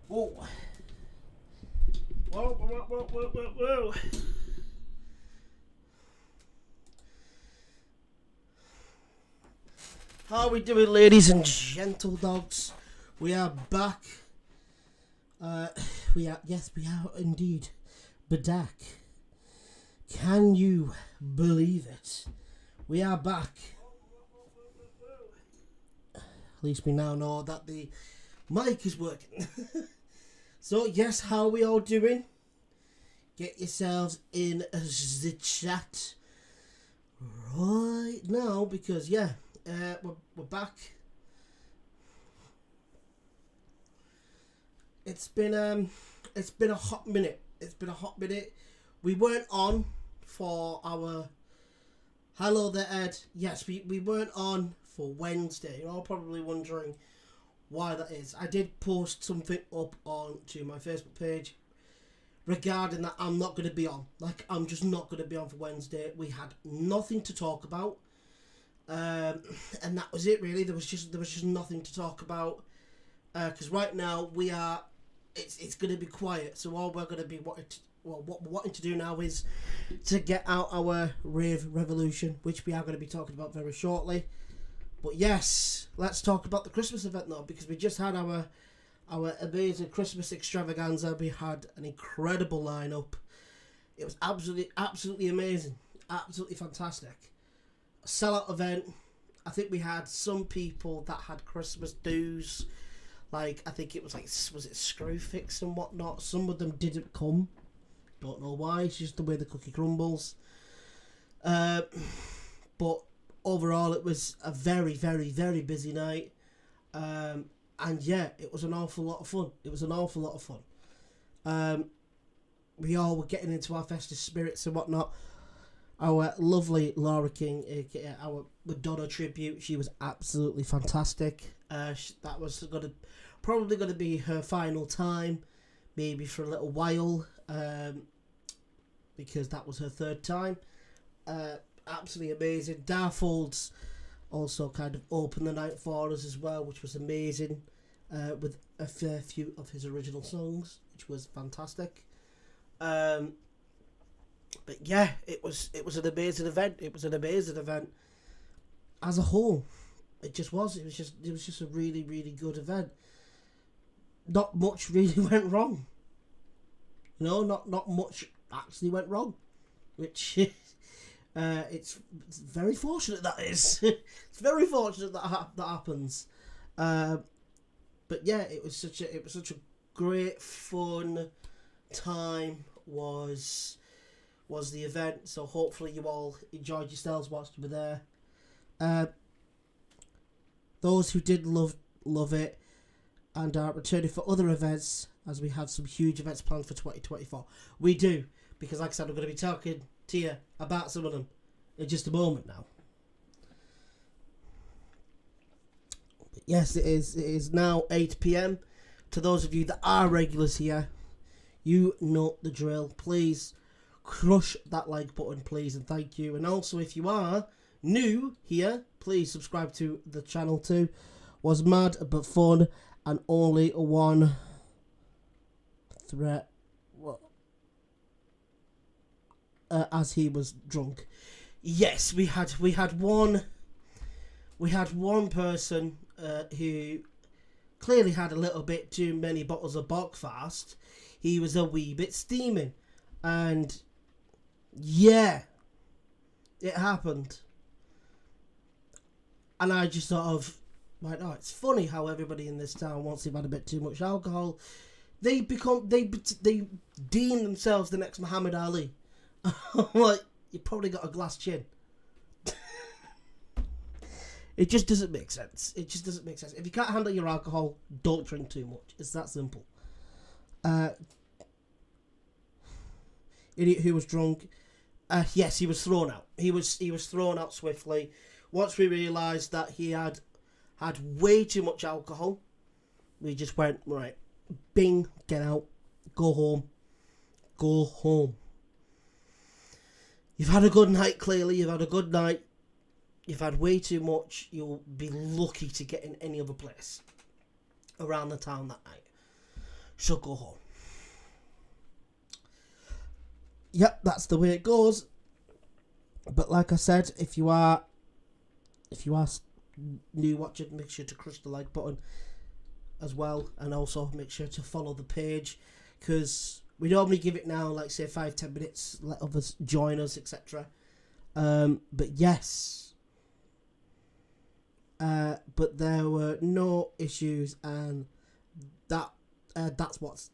Whoa. Whoa. How are we doing, ladies and gentle dogs? We are back. We are indeed back. Can you believe it? We are back. At least we now know that the mic is working. So yes, how are we all doing? Get yourselves in the chat right now because we're back. It's been a hot minute. We weren't on for our hello there, Ed. Yes, we weren't on for Wednesday. You're all probably wondering why that is. I did post something up onto my Facebook page regarding that I'm not going to be on. I'm just not going to be on for Wednesday. We had nothing to talk about. And that was it really. There was just nothing to talk about. Because right now it's going to be quiet. So all we're going to be what we're wanting to do now is to get out our Rave Revolution, which we are going to be talking about very shortly. But yes, let's talk about the Christmas event though, because we just had our amazing Christmas extravaganza. We had an incredible lineup. It was absolutely amazing, absolutely fantastic. A sellout event. I think we had some people that had Christmas dues. I think it was was it Screwfix and whatnot. Some of them didn't come. Don't know why. It's just the way the cookie crumbles. But overall, it was a very, very, very busy night. And yeah, it was an awful lot of fun. We all were getting into our festive spirits and whatnot. Our lovely Laura King, aka our Madonna tribute, she was absolutely fantastic. That was probably going to be her final time, maybe for a little while, because that was her third time. Absolutely amazing. Darfolds also kind of opened the night for us as well, which was amazing, with a fair few of his original songs, which was fantastic. But yeah, it was an amazing event. It was an amazing event as a whole. It was just a really, really good event. Not much really went wrong. Not much actually went wrong, which it's very fortunate that is. It's very fortunate that happens. But yeah, it was such a great fun time was the event. So hopefully you all enjoyed yourselves whilst you were there. Those who did love it and are returning for other events, as we have some huge events planned for 2024. We do, because like I said, I'm going to be talking to you about some of them in just a moment now. But yes, it is now 8 p.m. To those of you that are regulars here, you know the drill. Please crush that like button, please, and thank you. And also, if you are new here, please subscribe to the channel too. Was mad but fun, and only one threat. As he was drunk. Yes, we had one person who clearly had a little bit too many bottles of Bockfast. He was a wee bit steaming, and yeah, it happened. And I just sort of like, oh, it's funny how everybody in this town, once they've had a bit too much alcohol, they deem themselves the next Muhammad Ali. Like, you probably got a glass chin. It just doesn't make sense. If you can't handle your alcohol, don't drink too much. It's that simple. Idiot who was drunk. Yes, he was thrown out. He was thrown out swiftly. Once we realised that he had way too much alcohol, we just went, right, bing, get out, go home. You've had a good night, clearly. You've had a good night. You've had way too much. You'll be lucky to get in any other place around the town that night. she'll go home. Yep, that's the way it goes. But like I said, if you are new watching, make sure to crush the like button as well, and also make sure to follow the page, because we normally give it now like say 5-10 minutes, let others join us, etc. But yes, but there were no issues, and that's what's,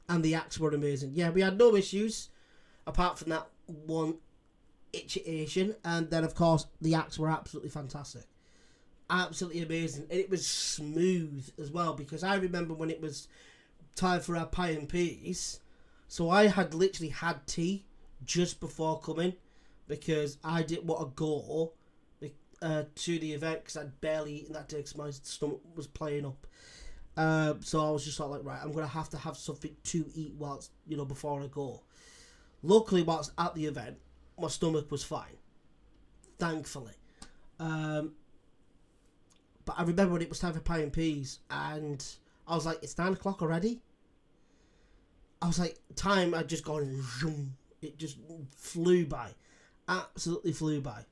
and the acts were amazing. Yeah, we had no issues apart from that one itchy Asian, and then of course the acts were absolutely fantastic, absolutely amazing, and it was smooth as well, because I remember when it was time for our pie and peas, so I had literally had tea just before coming, because I didn't want to go to the event because I'd barely eaten that day because my stomach was playing up. So I was just sort of like, right, I'm going to have something to eat whilst, before I go. Luckily, whilst at the event, my stomach was fine, thankfully. But I remember when it was time for pie and peas, and I was like, it's 9 o'clock already? I was like, time had just gone, zoom. It just flew by. Absolutely flew by.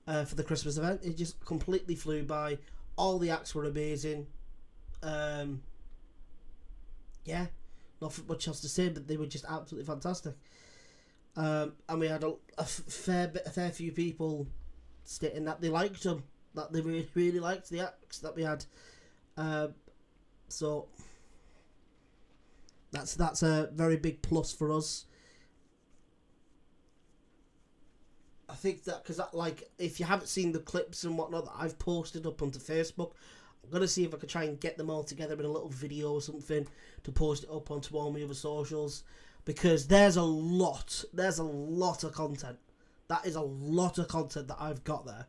For the Christmas event, it just completely flew by. All the acts were amazing. Yeah, nothing much else to say, but they were just absolutely fantastic. And we had a fair few people stating that they liked them, that they really, really liked the acts that we had. So that's a very big plus for us. I think that because if you haven't seen the clips and whatnot that I've posted up onto Facebook, I'm gonna see if I can try and get them all together in a little video or something to post it up onto all my other socials, because there's a lot of content. That is a lot of content that I've got there.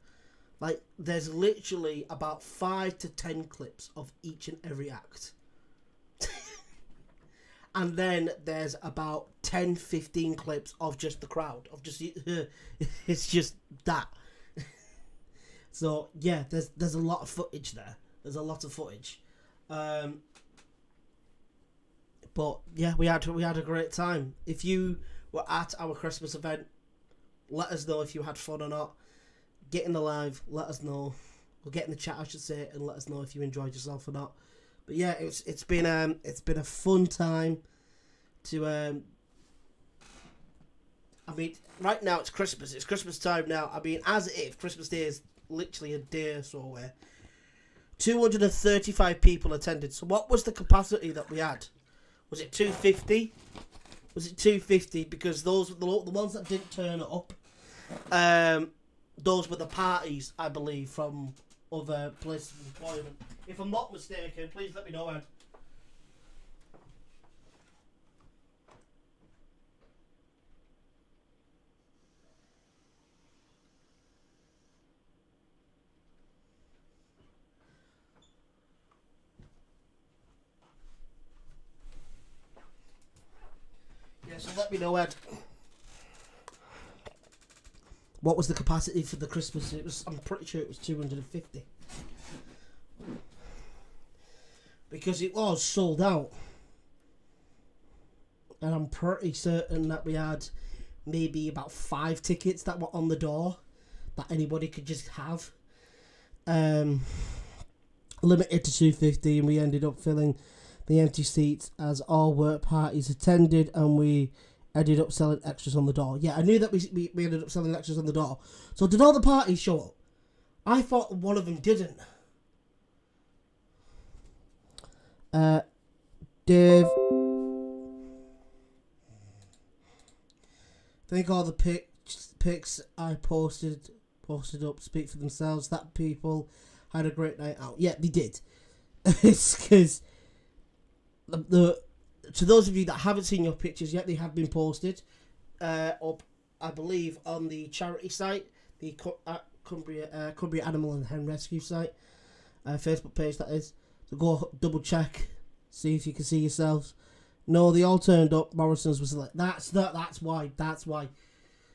Like, there's literally about 5 to 10 clips of each and every act. And then there's about 10-15 clips of just the crowd, of just it's just that. So yeah, there's a lot of footage there. There's a lot of footage. But yeah, we had a great time. If you were at our Christmas event, let us know if you had fun or not. Get in the live, let us know. Or get in the chat, I should say, and let us know if you enjoyed yourself or not. But yeah, it's been a fun time to I mean, right now it's Christmas. It's Christmas time now. I mean, as if Christmas Day is literally a day or so away. 235 people attended. So what was the capacity that we had? Was it 250? Was it 250? Because those were the ones that didn't turn up. Those were the parties, I believe, from other places of employment. If I'm not mistaken, please let me know, Ed. Yeah, so let me know, Ed. What was the capacity for the Christmas? I'm pretty sure it was 250. Because it was sold out. And I'm pretty certain that we had maybe about 5 tickets that were on the door that anybody could just have. Limited to 250, and we ended up filling the empty seats as all work parties attended, and we ended up selling extras on the door. Yeah, I knew that we ended up selling extras on the door. So did all the parties show up? I thought one of them didn't. Dave, I think all the pics I posted up speak for themselves. That people had a great night out. Yeah, they did. It's because to those of you that haven't seen your pictures yet, they have been posted up, I believe, on the charity site, the Cumbria Animal and Hen Rescue site, Facebook page that is. So go double check, see if you can see yourselves. No, they all turned up. Morrison's was like, that's why.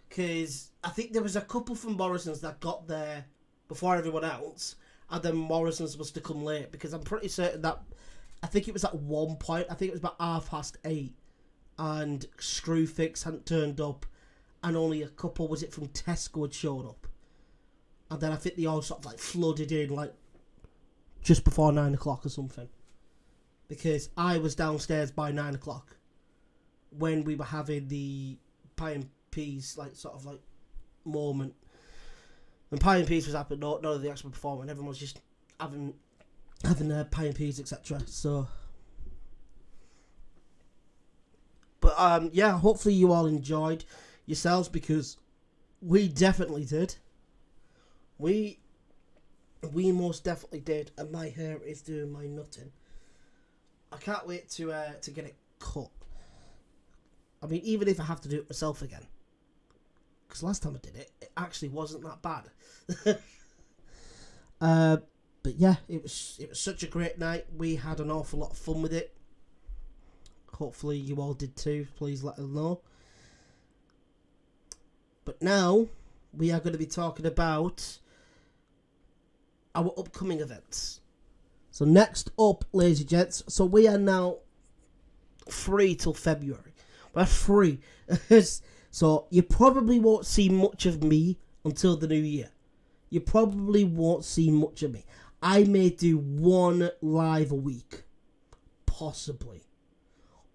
Because I think there was a couple from Morrison's that got there before everyone else, and then Morrison's was to come late, because I'm pretty certain that, I think it was at one point, I think it was about 8:30, and Screwfix hadn't turned up, and only a couple, was it from Tesco, had shown up. And then I think they all sort of like flooded in like just before 9 o'clock or something. Because I was downstairs by 9 o'clock when we were having the Pie and Peas like sort of like moment. When Pie and Peas was happening, none of the acts were performing, everyone was just having Pie and Peas, etc. So, but yeah, hopefully you all enjoyed yourselves, because we definitely did. We most definitely did, and my hair is doing my nutting. I can't wait to get it cut. I mean, even if I have to do it myself again, because last time I did it, it actually wasn't that bad. But yeah, it was such a great night. We had an awful lot of fun with it. Hopefully you all did too. Please let us know. But now we are going to be talking about our upcoming events. So next up, ladies and gents, so we are now free till February. We're free. So you probably won't see much of me until the new year. You probably won't see much of me. I may do one live a week, possibly,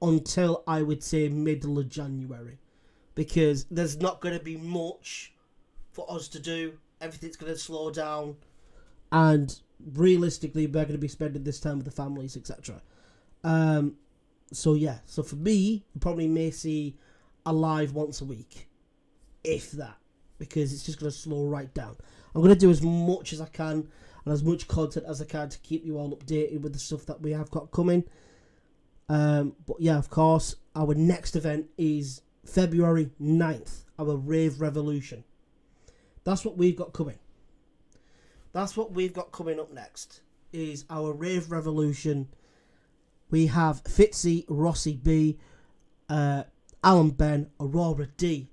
until I would say middle of January, because there's not going to be much for us to do. Everything's going to slow down, and realistically, we're going to be spending this time with the families, etc. So yeah, so for me, you probably may see a live once a week, if that, because it's just going to slow right down. I'm going to do as much as I can and as much content as I can to keep you all updated with the stuff that we have got coming. But yeah, of course, our next event is February 9th, our Rave Revolution. That's what we've got coming. That's what we've got coming up next, is our Rave Revolution. We have Fitzy, Rossi B, Alan Ben, Aurora D.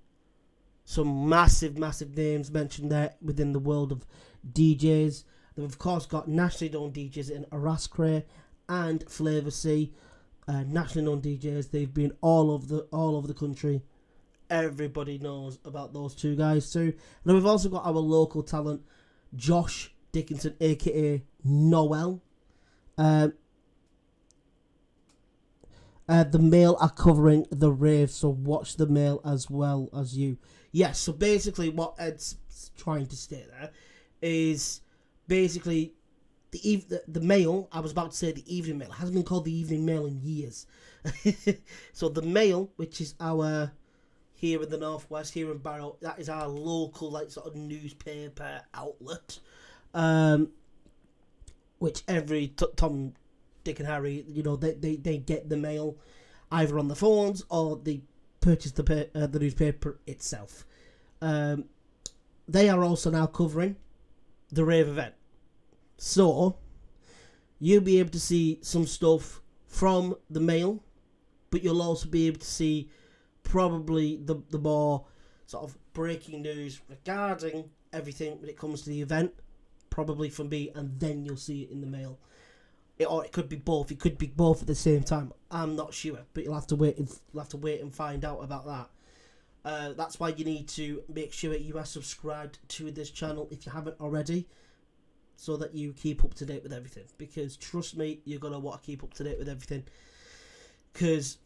Some massive, massive names mentioned there within the world of DJs. They've of course got nationally known DJs in Araskray and Flavor C. Nationally known DJs. They've been all over the country. Everybody knows about those two guys too. And then we've also got our local talent, Josh Dickinson, aka Noel. The Mail are covering the rave, so watch the Mail as well as you. Yes, so basically what Ed's trying to state there is basically the Mail, I was about to say the Evening Mail, it hasn't been called the Evening Mail in years. So the Mail, which is our, here in the Northwest, here in Barrow, that is our local like sort of newspaper outlet, which every Tom, Dick and Harry, you know, they get the Mail either on the phones or they purchase the newspaper itself. They are also now covering the Rave event, so you'll be able to see some stuff from the Mail, but you'll also be able to see probably the more sort of breaking news regarding everything when it comes to the event, probably from me, and then you'll see it in the Mail. Or it could be both. It could be both at the same time. I'm not sure, but you'll have to wait and find out about that. That's why you need to make sure you are subscribed to this channel if you haven't already, so that you keep up to date with everything. Because trust me, you're gonna want to keep up to date with everything. Because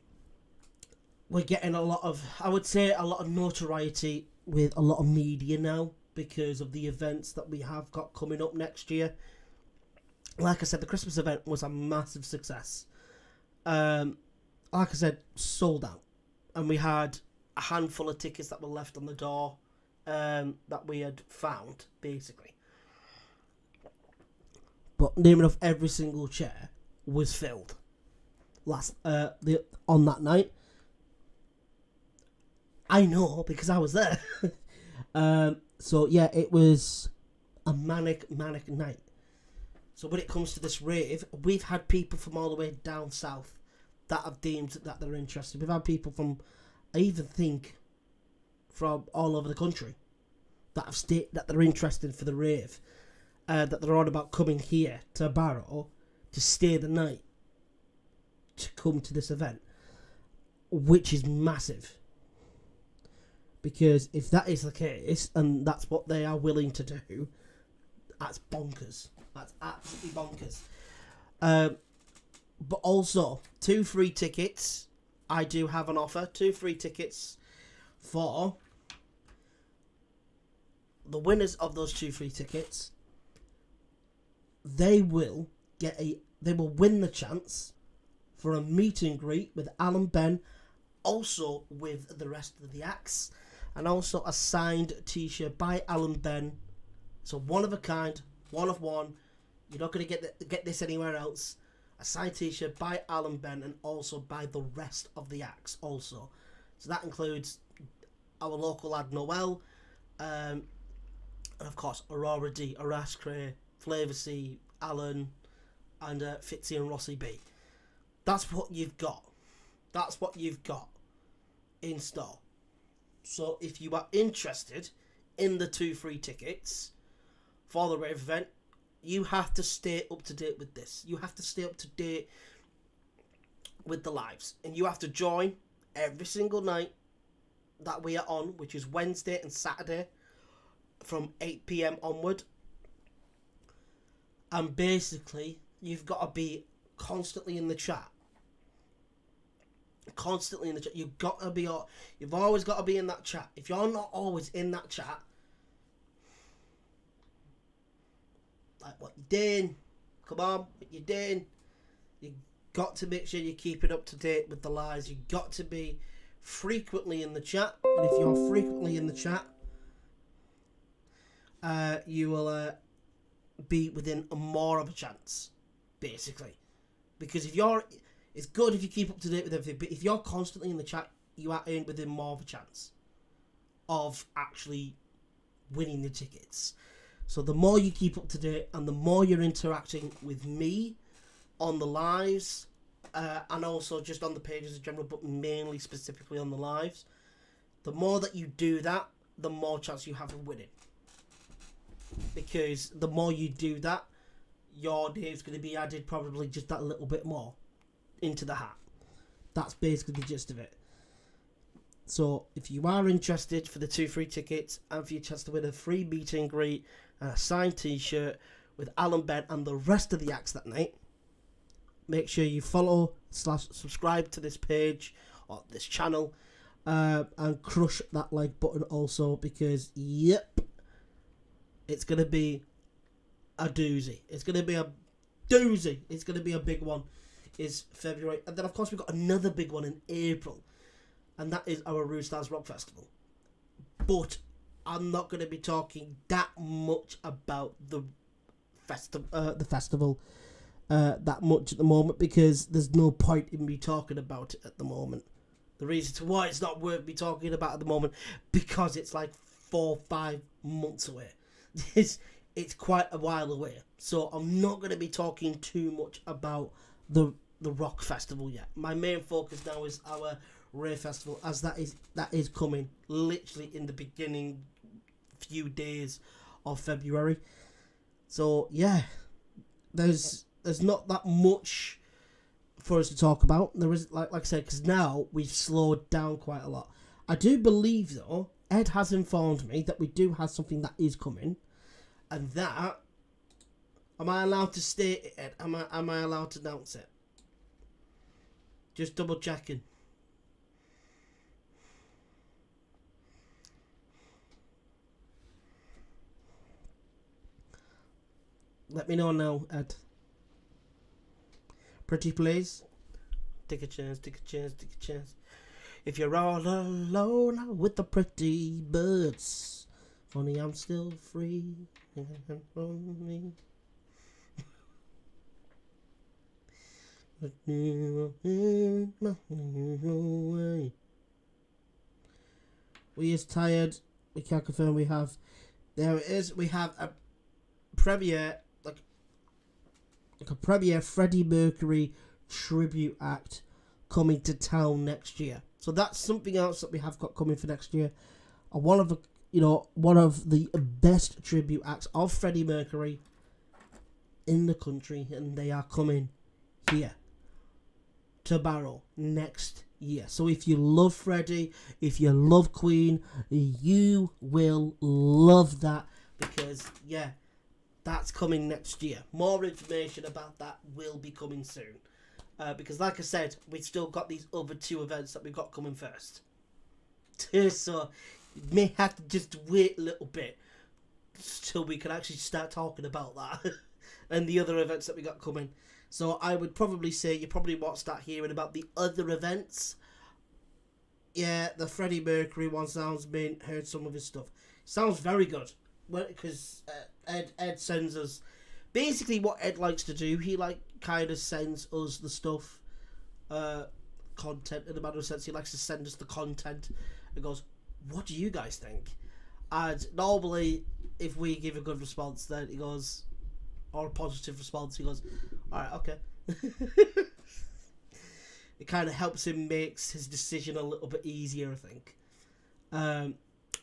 we're getting a lot of, I would say, a lot of notoriety with a lot of media now because of the events that we have got coming up next year. Like I said, the Christmas event was a massive success. Like I said, sold out. And we had a handful of tickets that were left on the door that we had found, basically. But near enough every single chair was filled on that night. I know, because I was there. So yeah, it was a manic night. So when it comes to this rave, we've had people from all the way down south that have deemed that they're interested. We've had people from, I even think, from all over the country that have stated that they're interested for the rave. that they're on about coming here to Barrow to stay the night to come to this event, which is massive. Because if that is the case, and that's what they are willing to do, that's bonkers. That's absolutely bonkers. But also, 2 free tickets. I do have an offer. 2 free tickets for the winners of those 2 free tickets. They will win the chance for a meet and greet with Alan Ben, also with the rest of the acts, and also a signed t-shirt by Alan Ben. So one of a kind, one of one. You're not going to get this anywhere else. A signed t-shirt by Alan Ben and also by the rest of the acts also. So that includes our local lad Noel, and of course Aurora D, Arash Cray, Flavor C, Alan, and Fitzy and Rossi B. That's what you've got. That's what you've got in store. So if you are interested in the 2 free tickets for the Rave event, you have to stay up to date with this. You have to stay up to date with the lives. And you have to join every single night that we are on, which is Wednesday and Saturday from 8 p.m. onward. And basically, you've got to be constantly in the chat. Constantly in the chat. You've always got to be in that chat. If you're not always in that chat, like what you doing? Come on, what you doing? You got to make sure you keep it up to date with the lives. You got to be frequently in the chat, and if you're frequently in the chat, you will be within more of a chance, basically. Because it's good if you keep up to date with everything, but if you're constantly in the chat, you are in within more of a chance of actually winning the tickets. So the more you keep up to date and the more you're interacting with me on the lives, and also just on the pages in general, but mainly specifically on the lives, the more that you do that, the more chance you have of winning. Because the more you do that, your name's going to be added probably just that little bit more into the hat. That's basically the gist of it. So if you are interested for the 2 free tickets and for your chance to win a free meet and greet and a signed t-shirt with Alan Ben and the rest of the acts that night, make sure you follow/subscribe to this page or this channel, and crush that like button also, because yep, it's going to be a doozy. It's going to be a doozy. It's going to be a big one. Is February. And then of course we've got another big one in April, and that is our Roostars Rock Festival. But I'm not going to be talking that much about the festival that much at the moment, because there's no point in me talking about it at the moment. The reason to why it's not worth me talking about at the moment, because it's like 4-5 months away. It's quite a while away, so I'm not going to be talking too much about the Rock Festival yet. My main focus now is our Rave Festival, as that is coming literally in the beginning few days of February. So yeah, there's not that much for us to talk about. There is, like I said, because now we've slowed down quite a lot. I do believe though, Ed has informed me that we do have something that is coming, and that, am I allowed to state it, Ed? Am I allowed to announce it? Just double checking. Let me know now, Ed. Pretty please. Take a chance, take a chance, take a chance. If you're all alone with the pretty birds, honey, I'm still free. We is tired. We can't confirm we have. There it is. We have a premiere, like a premiere Freddie Mercury tribute act coming to town next year. So that's something else that we have got coming for next year. One of the best tribute acts of Freddie Mercury in the country, and they are coming here to Barrow next year. So if you love Freddie, if you love Queen, you will love that, because yeah, that's coming next year. More information about that will be coming soon, because like I said, we've still got these other 2 events that we've got coming first. So you may have to just wait a little bit till we can actually start talking about that and the other events that we got coming. So I would probably say you probably won't start hearing about the other events. Yeah, the Freddie Mercury one sounds been heard some of his stuff. Sounds very good. Well, because Ed sends us basically what Ed likes to do. He kind of sends us the stuff, content in a matter of sense. He likes to send us the content and goes, "What do you guys think?" And normally, if we give a good response, then he goes, or a positive response, he goes, "Alright, okay." It kind of helps him makes his decision a little bit easier, I think.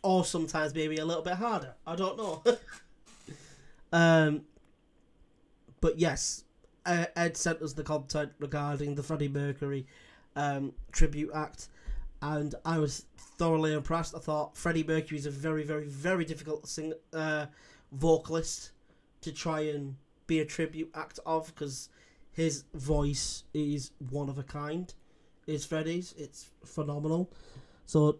Or sometimes maybe a little bit harder. I don't know. But yes, Ed sent us the content regarding the Freddie Mercury tribute act, and I was thoroughly impressed. I thought Freddie Mercury is a very, very, very difficult vocalist to try and be a tribute act of, because his voice is one of a kind. Is Freddie's. It's phenomenal. So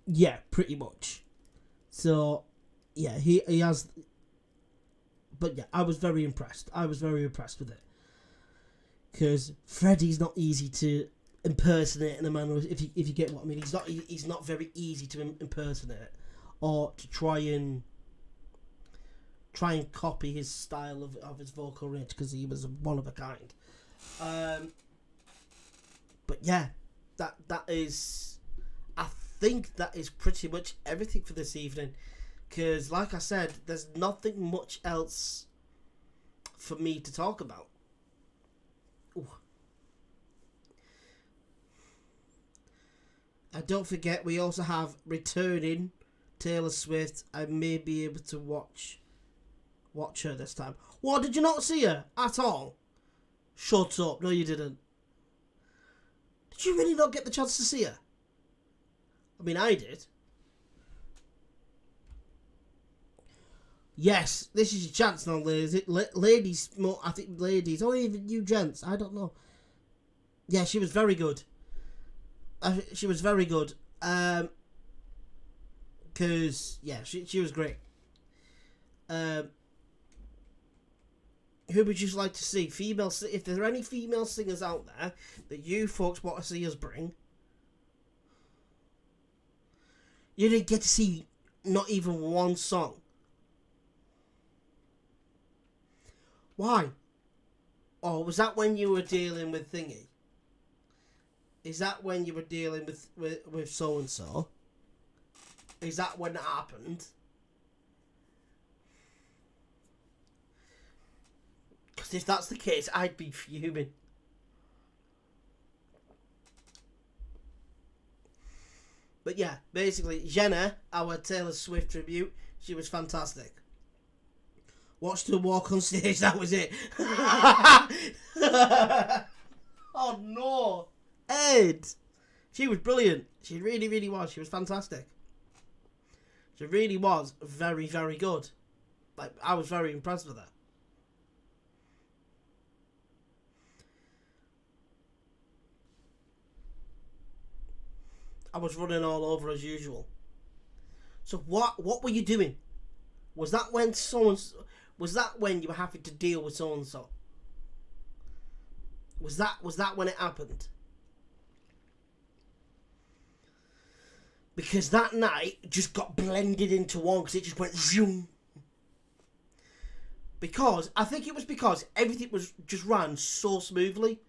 yeah, pretty much. So yeah, he has. But yeah, I was very impressed. I was very impressed with it, because Freddie's not easy to impersonate in a manner. If you get what I mean, he's not very easy to impersonate or to try and copy his style of his vocal range, because he was one of a kind. But yeah, that is, I think that is pretty much everything for this evening, because like I said, there's nothing much else for me to talk about. Ooh. And don't forget, we also have returning Taylor Swift. I may be able to watch her this time. What, did you not see her at all? Shut up. No, you didn't. Did you really not get the chance to see her? I mean, I did. Yes, this is your chance now, ladies. Ladies, more, I think ladies, or even you gents, I don't know. Yeah, she was very good. She was very good. Because, yeah, she was great. Who would you like to see? If there are any female singers out there that you folks want to see us bring, you didn't get to see not even one song. Why? Oh, was that when you were dealing with thingy? Is that when you were dealing with so and so? Is that when it happened? Because if that's the case, I'd be fuming. But yeah, basically, Jenna, our Taylor Swift tribute, she was fantastic. Watched her walk on stage, that was it. Oh no! Ed! She was brilliant. She really, really was. She was fantastic. She really was very, very good. Like, I was very impressed with her. I was running all over as usual. So what were you doing? Was that when you were having to deal with so and so? Was that when it happened? Because that night just got blended into one, because it just went zoom. Because I think it was because everything was just ran so smoothly.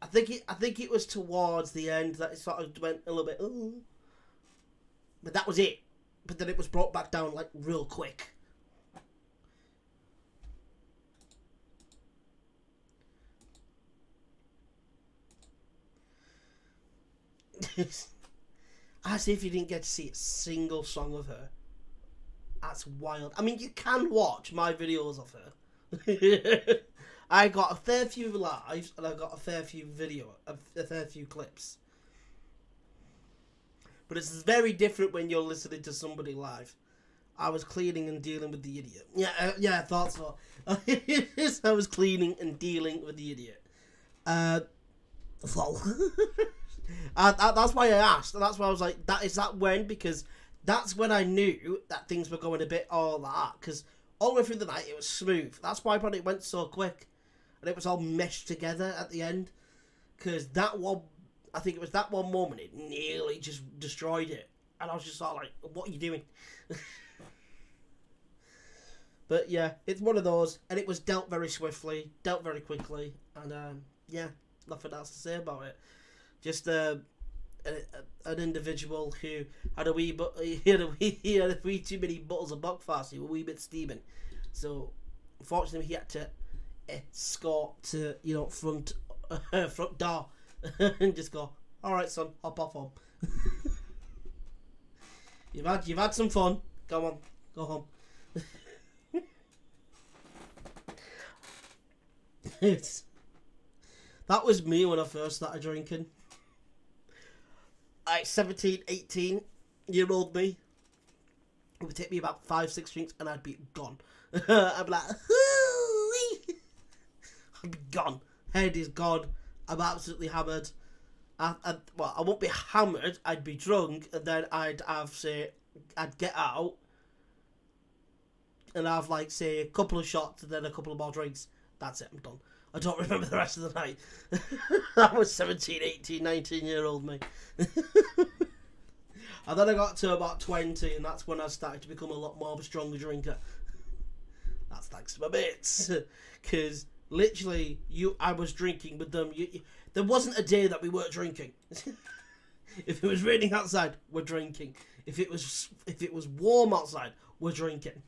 I think it was towards the end that it sort of went a little bit, ooh. But that was it. But then it was brought back down like real quick. As if you didn't get to see a single song of her. That's wild. I mean, you can watch my videos of her I got a fair few lives and I got a fair few a fair few clips. But it's very different when you're listening to somebody live. I was cleaning and dealing with the idiot. Yeah, I thought so. I was cleaning and dealing with the idiot. That's why I asked. And that's why I was like, is that when? Because that's when I knew that things were going a bit all that. Because all the way through the night, it was smooth. That's why it went so quick. And it was all meshed together at the end. Because I think it was that one moment, it nearly just destroyed it. And I was just sort of like, what are you doing? But yeah, it's one of those. And it was dealt very swiftly, dealt very quickly. And yeah, nothing else to say about it. Just an individual who had a wee too many bottles of Buckfast. He was a wee bit steaming. So, unfortunately, he had to escort to, front door and just go, all right, son, hop off home. You've had some fun. Go on, go home. That was me when I first started drinking. 17, 18-year-old me. It would take me about 5-6 drinks and I'd be gone. I'd be like, I'd be gone. Head is gone. I'm absolutely hammered. I won't be hammered. I'd be drunk, and then I'd get out, and have say a couple of shots, and then a couple of more drinks. That's it. I'm done. I don't remember the rest of the night. That was 17, 18, 19-year-old me. And then I got to about 20, and that's when I started to become a lot more of a stronger drinker. That's thanks to my mates. Because literally, I was drinking with them. There wasn't a day that we weren't drinking. If it was raining outside, we're drinking. If it was warm outside, we're drinking.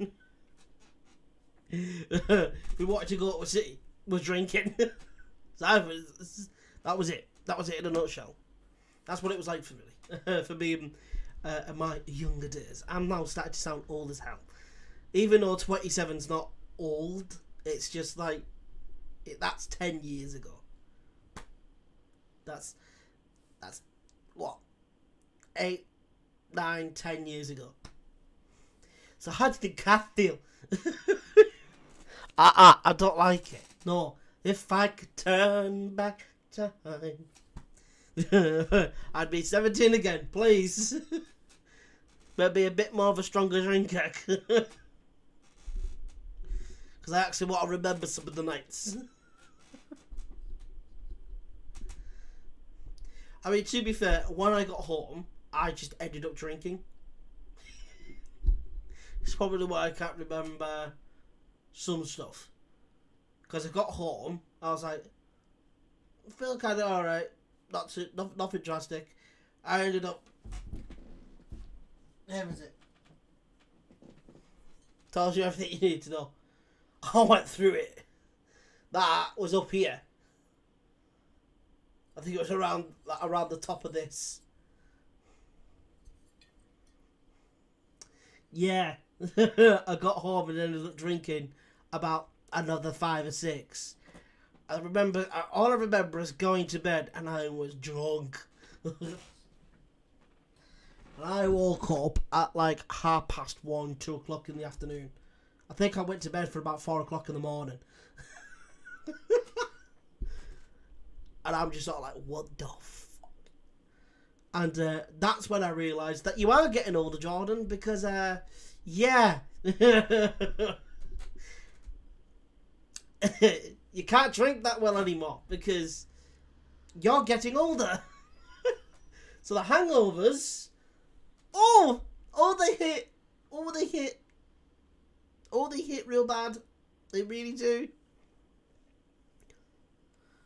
If we wanted to go to a city, we're drinking. That was it. That was it in a nutshell. That's what it was like for me. For me in my younger days. I'm now starting to sound old as hell. Even though 27's not old, it's just that's 10 years ago. That's what? 8, 9, 10 years ago. So how do you think I feel? I don't like it. No. If I could turn back time, I'd be 17 again, please. But be a bit more of a stronger drinker. Because I actually want to remember some of the nights. I mean, to be fair, when I got home, I just ended up drinking. It's probably why I can't remember some stuff. Because I got home, I was like, I feel kind of alright. Nothing drastic. I ended up... Where was it? Tells you everything you need to know. I went through it. That was up here. I think it was around the top of this. Yeah. I got home and ended up drinking about another 5 or 6. All I remember is going to bed and I was drunk. And I woke up at 1:30, 2 o'clock in the afternoon. I think I went to bed for about 4 o'clock in the morning. And I'm just sort of like, what the fuck? And that's when I realised that you are getting older, Jordan, because, yeah. You can't drink that well anymore because you're getting older. So the hangovers, they hit real bad. They really do.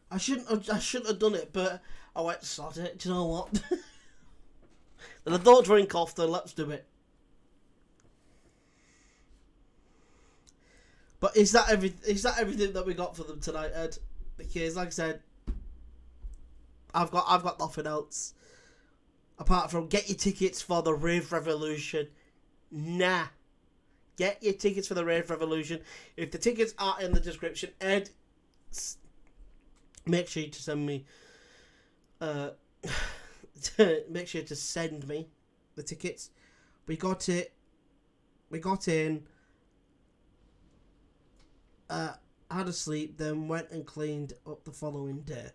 I shouldn't have done it, but I went to sod it. Do you know what? And I don't drink often. Let's do it. But is that everything that we got for them tonight, Ed? Because, like I said, I've got nothing else apart from get your tickets for the Rave Revolution. Nah, Get your tickets for the Rave Revolution. If the tickets are in the description, Ed, make sure to send me. Make sure to send me the tickets. We got it. We got in. Had a sleep, then went and cleaned up the following day.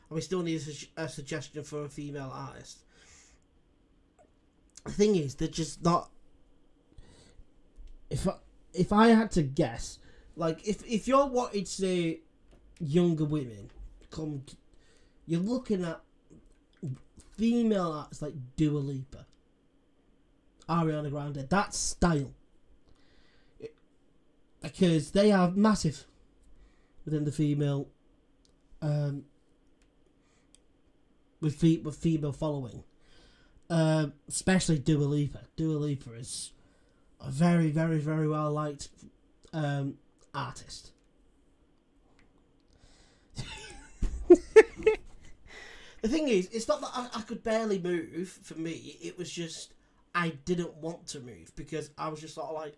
And we still need a suggestion for a female artist. The thing is, they're just not. If I had to guess, like if you're wanting to say younger women come, you're looking at female artists like Dua Lipa, Ariana Grande, that style, because they are massive within the female, with female following, especially Dua Lipa. Dua Lipa is a very, very, very well liked artist. The thing is, it's not that I could barely move. For me, it was just I didn't want to move because I was just sort of like,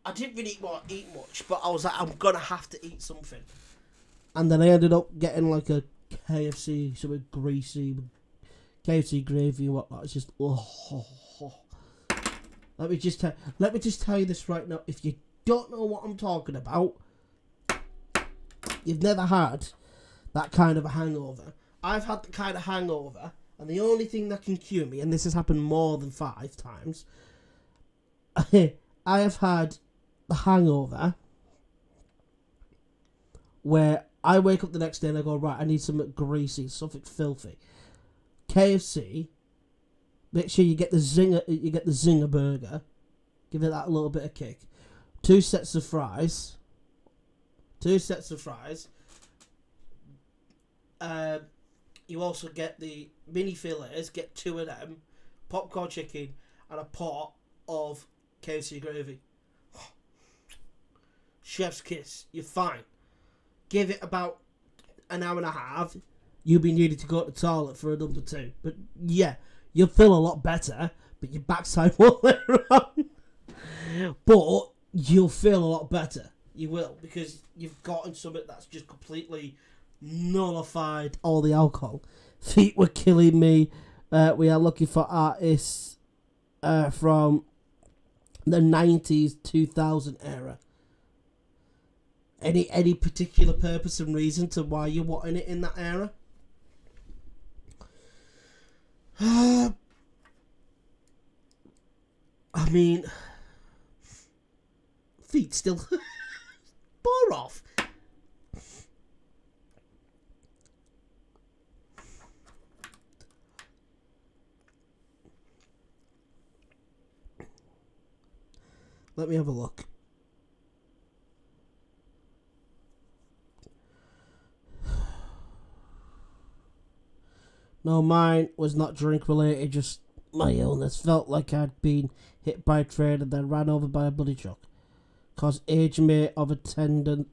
I didn't really want to eat much, but I was like, I'm gonna have to eat something. And then I ended up getting like a KFC, something greasy, KFC gravy and whatnot. It's just Let me just tell you this right now. If you don't know what I'm talking about, you've never had that kind of a hangover. I've had the kind of hangover, and the only thing that can cure me, and this has happened more than 5 times, I have had the hangover where I wake up the next day and I go, right, I need something greasy, something filthy. KFC, make sure you get the zinger burger, give it that little bit of kick. 2 sets of fries. You also get the mini fillets, get 2 of them, popcorn chicken, and a pot of KFC gravy. Chef's kiss. You're fine. Give it about an hour and a half. You'll be needing to go to the toilet for a number 2. But yeah, you'll feel a lot better, but your backside won't let on. But you'll feel a lot better. You will, because you've gotten something that's just completely nullified all the alcohol. Feet were killing me. We are looking for artists from the 90s, 2000 era. Any particular purpose and reason to why you're wanting it in that era? I mean, feet still bore off. Let me have a look. No, mine was not drink related, just my illness. Felt like I'd been hit by a train and then ran over by a bloody truck. Cause age mate of attendees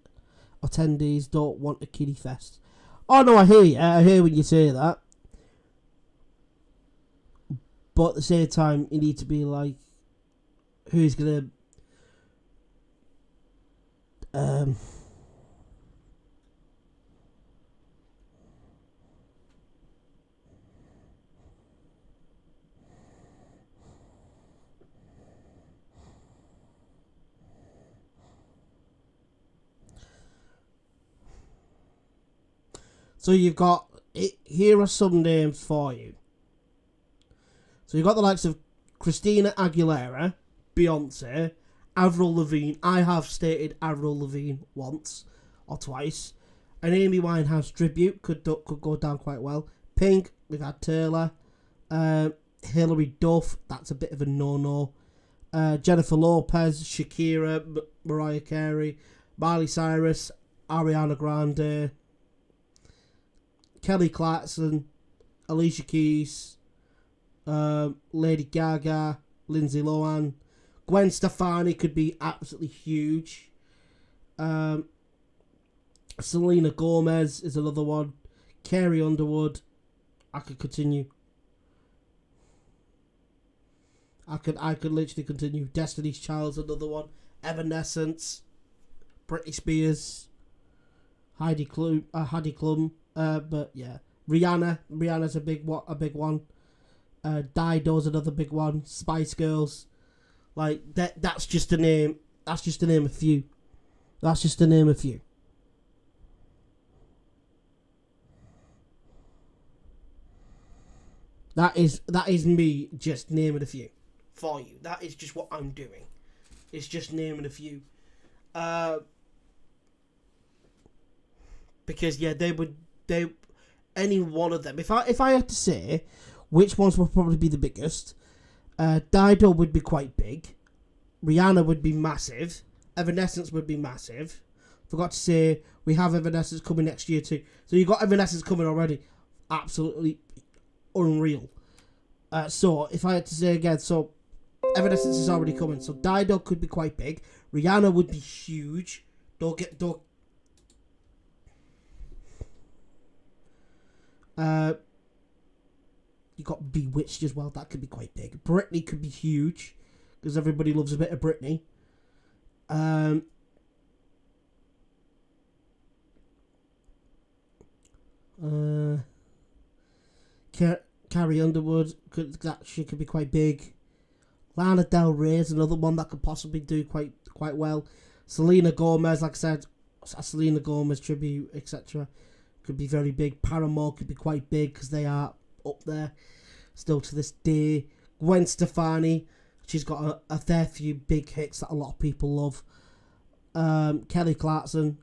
don't want a kiddie fest. Oh no, I hear you. I hear when you say that. But at the same time, you need to be like, who's gonna So you've got it. Here are some names for you. So you've got the likes of Christina Aguilera, Beyonce, Avril Lavigne. I have stated Avril Lavigne once or twice. An Amy Winehouse tribute could go down quite well. Pink, we've had Taylor. Hilary Duff, that's a bit of a no-no. Jennifer Lopez, Shakira, Mariah Carey, Miley Cyrus, Ariana Grande, Kelly Clarkson, Alicia Keys, Lady Gaga, Lindsay Lohan. Gwen Stefani could be absolutely huge. Selena Gomez is another one. Carrie Underwood. I could continue. I could literally continue. Destiny's Child's another one. Evanescence. Britney Spears. Heidi Klum. But yeah, Rihanna's a big one. Dido's another big one. Spice Girls. Like that's just a name. That's just to name a few. That is me just naming a few for you. That is just what I'm doing. It's just naming a few. Because yeah, any one of them. If I had to say which ones would probably be the biggest, Dido would be quite big. Rihanna would be massive. Evanescence would be massive. Forgot to say we have Evanescence coming next year too. So you got Evanescence coming already. Absolutely unreal. So if I had to say again, so Evanescence is already coming. So Dido could be quite big. Rihanna would be huge. You got Bewitched as well. That could be quite big. Britney could be huge because everybody loves a bit of Britney. Carrie Underwood she could be quite big. Lana Del Rey is another one that could possibly do quite well. Selena Gomez, like I said, a Selena Gomez tribute, etc., could be very big. Paramore could be quite big because they are up there still to this day. Gwen Stefani, she's got a fair few big hits that a lot of people love. Kelly Clarkson,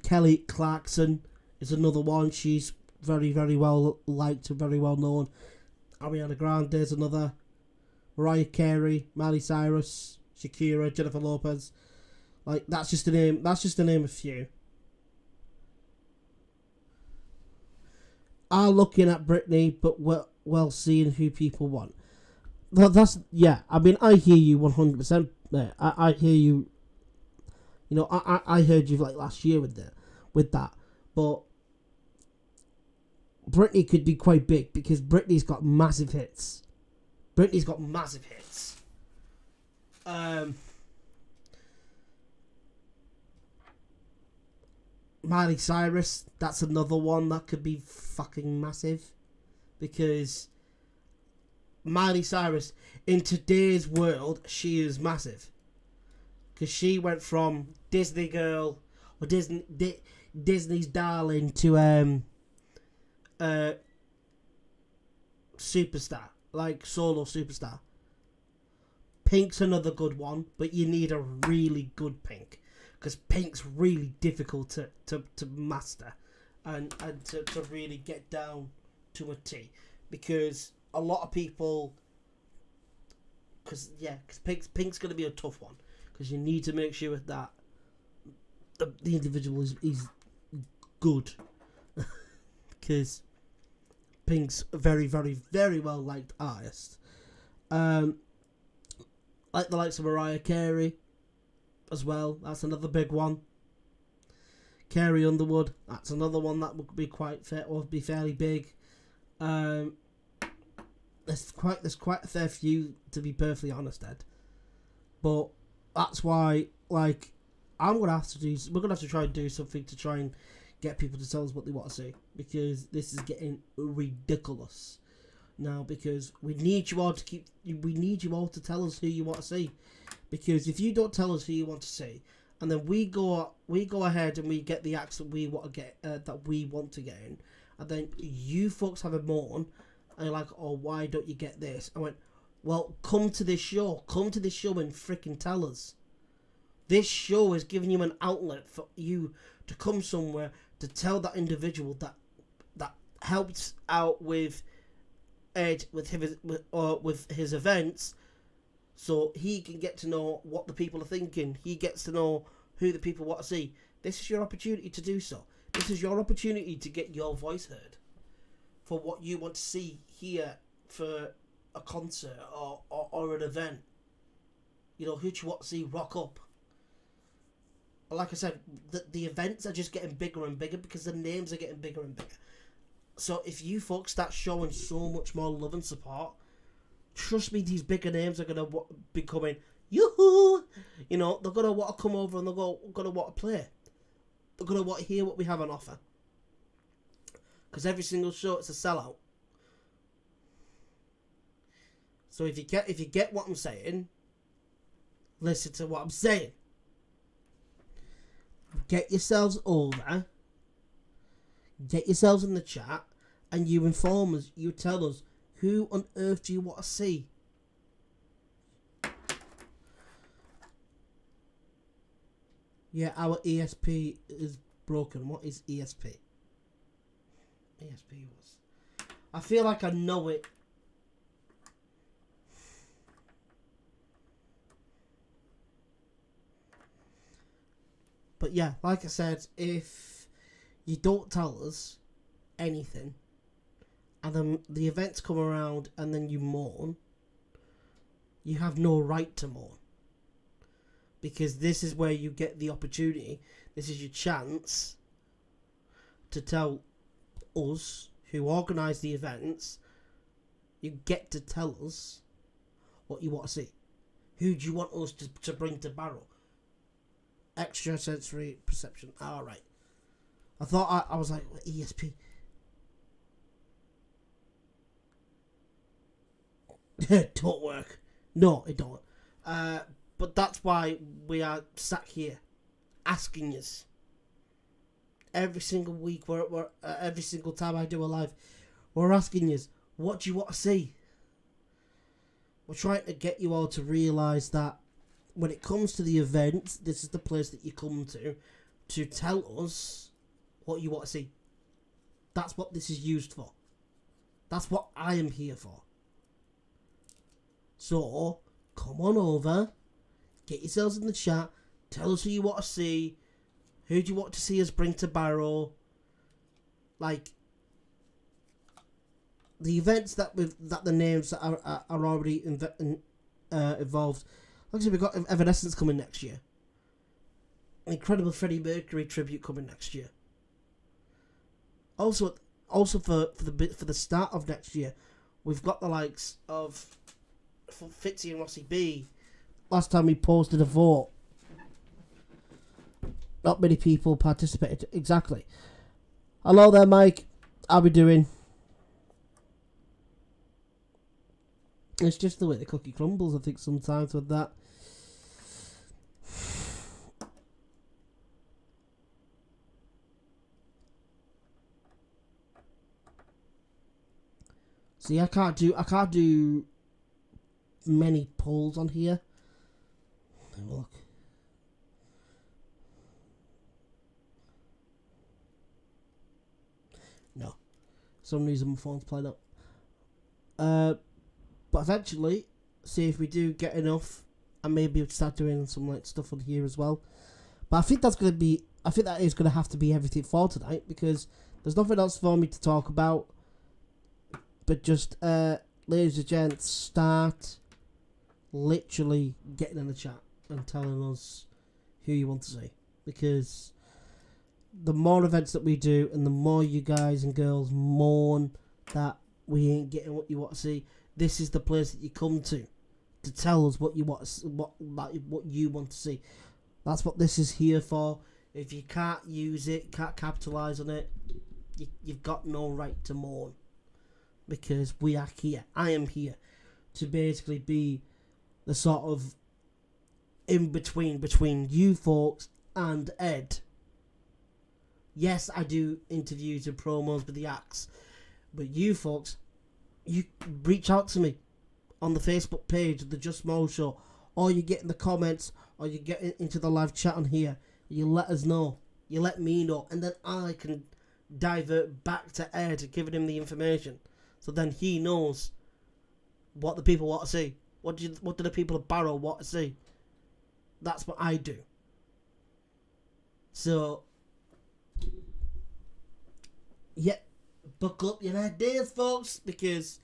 Kelly Clarkson is another one. She's very, very well liked and very well known. Ariana Grande is another. Mariah Carey, Miley Cyrus, Shakira, Jennifer Lopez. Like that's just a name. That's just to name a few. Are looking at Britney, but well seeing who people want. That's yeah. I mean, I hear you 100%. There, I hear you. You know, I heard you like last year with that, but Britney could be quite big because Britney's got massive hits. Miley Cyrus, that's another one that could be fucking massive because Miley Cyrus in today's world, she is massive because she went from Disney girl or Disney's darling to superstar, like solo superstar. Pink's another good one, but you need a really good Pink because Pink's really difficult to master and to really get down to a T because a lot of people because Pink's going to be a tough one because you need to make sure that the individual is good because Pink's a very, very, very well liked artist. Like the likes of Mariah Carey as well. That's another big one. Carrie Underwood. That's another one that would be be fairly big. There's quite a fair few, to be perfectly honest, Ed. But that's why, like, we're gonna have to try and do something to try and get people to tell us what they want to see because this is getting ridiculous now because we need you all to tell us who you want to see because if you don't tell us who you want to see and then we go ahead and we get the acts that we want to get in and then you folks have a moan and you're like, oh, why don't you get this? I went, well, come to this show and freaking tell us. This show is giving you an outlet for you to come somewhere to tell that individual that helped out with Ed with his events, so he can get to know what the people are thinking. He gets to know who the people want to see. This is your opportunity to do so. This is your opportunity to get your voice heard for what you want to see here for a concert or an event. You know, who do you want to see rock up? like I said, the events are just getting bigger and bigger because the names are getting bigger and bigger. So if you folks start showing so much more love and support, trust me, these bigger names are going to be coming, yoo-hoo! You know, they're going to want to come over and they're going to want to play. They're going to want to hear what we have on offer. Because every single show, it's a sellout. So if you get what I'm saying, listen to what I'm saying. Get yourselves over. Get yourselves in the chat. And you inform us, you tell us, who on earth do you want to see? Yeah, our ESP is broken. What is ESP? ESP was... I feel like I know it. But yeah, like I said, if you don't tell us anything, and then the events come around and then you mourn, you have no right to mourn. Because this is where you get the opportunity, this is your chance to tell us, who organise the events, you get to tell us what you want to see. Who do you want us to bring to Barrow? Extrasensory perception. Alright. I thought I was like, ESP. Don't work. No, it don't. But that's why we are sat here asking you. Every single week, we're every single time I do a live, we're asking you, what do you want to see? We're trying to get you all to realise that when it comes to the events, this is the place that you come to tell us what you want to see. That's what this is used for. That's what I am here for. So, come on over, get yourselves in the chat, tell us who you want to see, who do you want to see us bring to Barrow. Like, the events that the names that are already involved. Like I said, we've got Evanescence coming next year. Incredible Freddie Mercury tribute coming next year. Also for the start of next year, we've got the likes of Fitzy and Rossi B. Last time we posted a vote, not many people participated. Exactly. Hello there, Mike. How we doing? It's just the way the cookie crumbles, I think, sometimes with that. See, I can't do many polls on here. Have a look. No. For some reason my phone's playing up. But eventually, see if we do get enough, and maybe we'll start doing some like stuff on here as well. But I think that is gonna have to be everything for tonight, because there's nothing else for me to talk about. But just ladies and gents, start literally getting in the chat and telling us who you want to see, because the more events that we do and the more you guys and girls mourn that we ain't getting what you want to see, this is the place that you come to tell us what you want, what you want to see. That's what this is here for. If you can't use it, can't capitalise on it, you've got no right to mourn, because we are here. I am here to basically be the sort of in between you folks and Ed. Yes, I do interviews and promos with the acts, but you folks, you reach out to me on the Facebook page of the Just Mo Show, or you get in the comments, or you get into the live chat on here. You let us know, you let me know, and then I can divert back to Ed, giving him the information, so then he knows what the people want to see. What do the people of Barrow want to see? That's what I do. So, yeah, buckle up your ideas, folks, because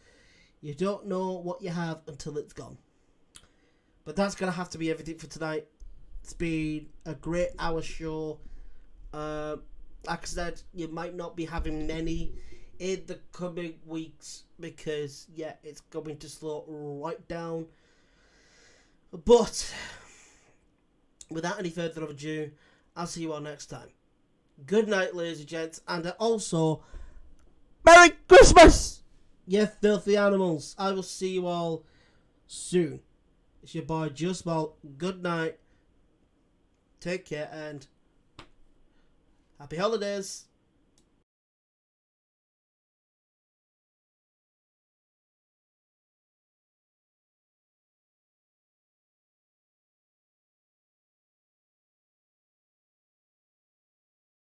you don't know what you have until it's gone. But that's going to have to be everything for tonight. It's been a great hour show. Like I said, you might not be having many in the coming weeks because, yeah, it's going to slow right down. But without any further ado, I'll see you all next time. Good night, ladies and gents, and also, Merry Christmas! You filthy animals. I will see you all soon. It's your boy Just Ball. Good night. Take care and happy holidays.